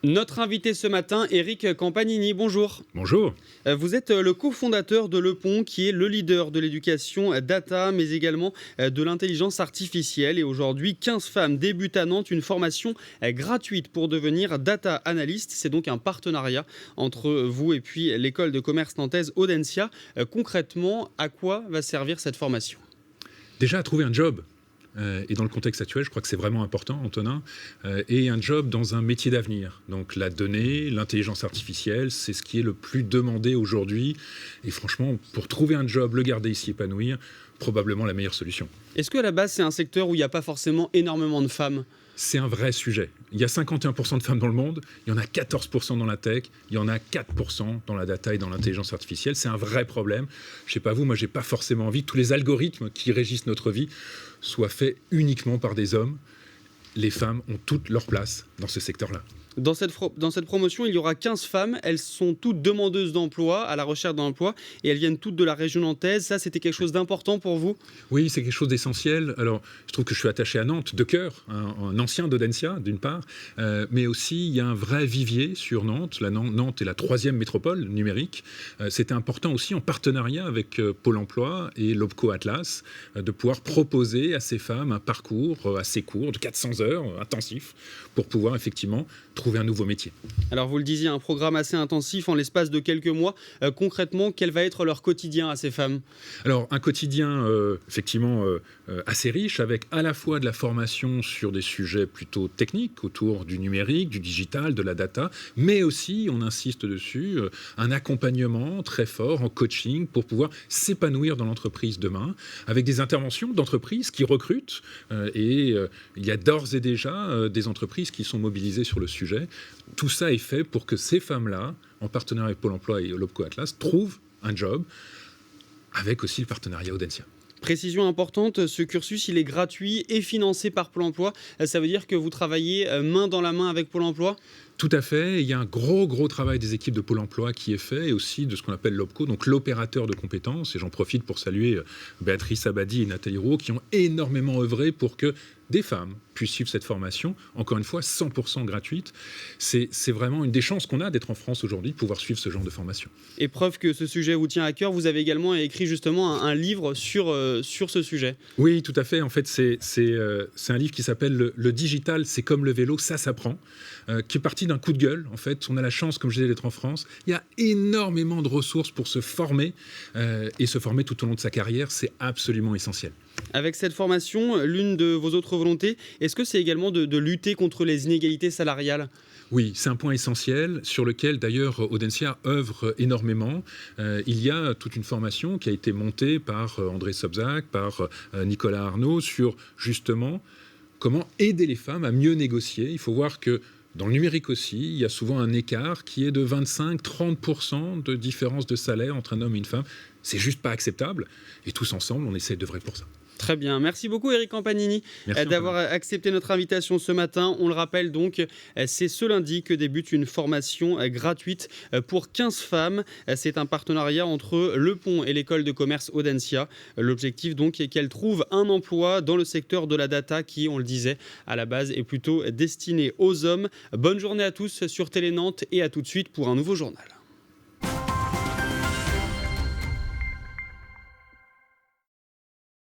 Notre invité ce matin, Eric Campanini, bonjour. Bonjour. Vous êtes le cofondateur de Le Pont, qui est le leader de l'éducation data, mais également de l'intelligence artificielle. Et aujourd'hui, 15 femmes débutent à Nantes une formation gratuite pour devenir data analyst. C'est donc un partenariat entre vous et puis l'école de commerce nantaise Audencia. Concrètement, à quoi va servir cette formation ? Déjà, à trouver un job. Et dans le contexte actuel, je crois que c'est vraiment important, Antonin, et un job dans un métier d'avenir. Donc la donnée, l'intelligence artificielle, c'est ce qui est le plus demandé aujourd'hui. Et franchement, pour trouver un job, le garder ici, épanouir, probablement la meilleure solution. Est-ce qu'à la base, c'est un secteur où il n'y a pas forcément énormément de femmes ? C'est un vrai sujet. Il y a 51% de femmes dans le monde, il y en a 14% dans la tech, il y en a 4% dans la data et dans l'intelligence artificielle. C'est un vrai problème. Je ne sais pas vous, moi j'ai pas forcément envie que tous les algorithmes qui régissent notre vie soient faits uniquement par des hommes. Les femmes ont toute leur place dans ce secteur-là. Dans cette promotion, il y aura 15 femmes. Elles sont toutes demandeuses d'emploi, à la recherche d'emploi, et elles viennent toutes de la région nantaise. Ça, c'était quelque chose d'important pour vous ? Oui, c'est quelque chose d'essentiel. Alors, je trouve que je suis attaché à Nantes, de cœur, un ancien d'Audencia, d'une part, mais aussi, il y a un vrai vivier sur Nantes. Nantes est la 3e métropole numérique. C'était important aussi, en partenariat avec Pôle emploi et l'OPCO Atlas, de pouvoir proposer à ces femmes un parcours assez court, de 400 heures, intensif, pour pouvoir effectivement trouver un nouveau métier. Alors vous le disiez, un programme assez intensif en l'espace de quelques mois. Concrètement, quel va être leur quotidien à ces femmes ? Alors un quotidien effectivement assez riche, avec à la fois de la formation sur des sujets plutôt techniques autour du numérique, du digital, de la data, mais aussi, on insiste dessus, un accompagnement très fort en coaching pour pouvoir s'épanouir dans l'entreprise demain, avec des interventions d'entreprises qui recrutent, et il y a d'ores et déjà des entreprises qui sont mobilisées sur le sujet. Tout ça est fait pour que ces femmes-là, en partenariat avec Pôle emploi et l'OPCO Atlas, trouvent un job, avec aussi le partenariat Audencia. Précision importante, ce cursus, il est gratuit et financé par Pôle emploi. Ça veut dire que vous travaillez main dans la main avec Pôle emploi ? Tout à fait. Il y a un gros travail des équipes de Pôle emploi qui est fait, et aussi de ce qu'on appelle l'OPCO, donc l'opérateur de compétences. Et j'en profite pour saluer Béatrice Abadi et Nathalie Roux, qui ont énormément œuvré pour que des femmes puissent suivre cette formation, encore une fois 100% gratuite. C'est vraiment une des chances qu'on a d'être en France aujourd'hui, de pouvoir suivre ce genre de formation. Et preuve que ce sujet vous tient à cœur, vous avez également écrit justement un livre sur ce sujet. Oui, tout à fait. En fait, c'est un livre qui s'appelle le digital, c'est comme le vélo, ça s'apprend, qui est parti d'un coup de gueule. En fait, on a la chance, comme je disais, d'être en France. Il y a énormément de ressources pour se former, et se former tout au long de sa carrière, c'est absolument essentiel. Avec cette formation, l'une de vos autres volontés, est-ce que c'est également de lutter contre les inégalités salariales ? Oui, c'est un point essentiel sur lequel d'ailleurs Audencia œuvre énormément. Il y a toute une formation qui a été montée par André Sobzak, par Nicolas Arnaud, sur justement comment aider les femmes à mieux négocier. Il faut voir que dans le numérique aussi, il y a souvent un écart qui est de 25-30% de différence de salaire entre un homme et une femme. C'est juste pas acceptable. Et tous ensemble, on essaie d'œuvrer pour ça. Très bien. Merci beaucoup, Eric Campanini, d'avoir accepté notre invitation ce matin. On le rappelle donc, c'est ce lundi que débute une formation gratuite pour 15 femmes. C'est un partenariat entre Le Pont et l'école de commerce Audencia. L'objectif donc est qu'elles trouvent un emploi dans le secteur de la data qui, on le disait, à la base est plutôt destiné aux hommes. Bonne journée à tous sur Télé Nantes et à tout de suite pour un nouveau journal.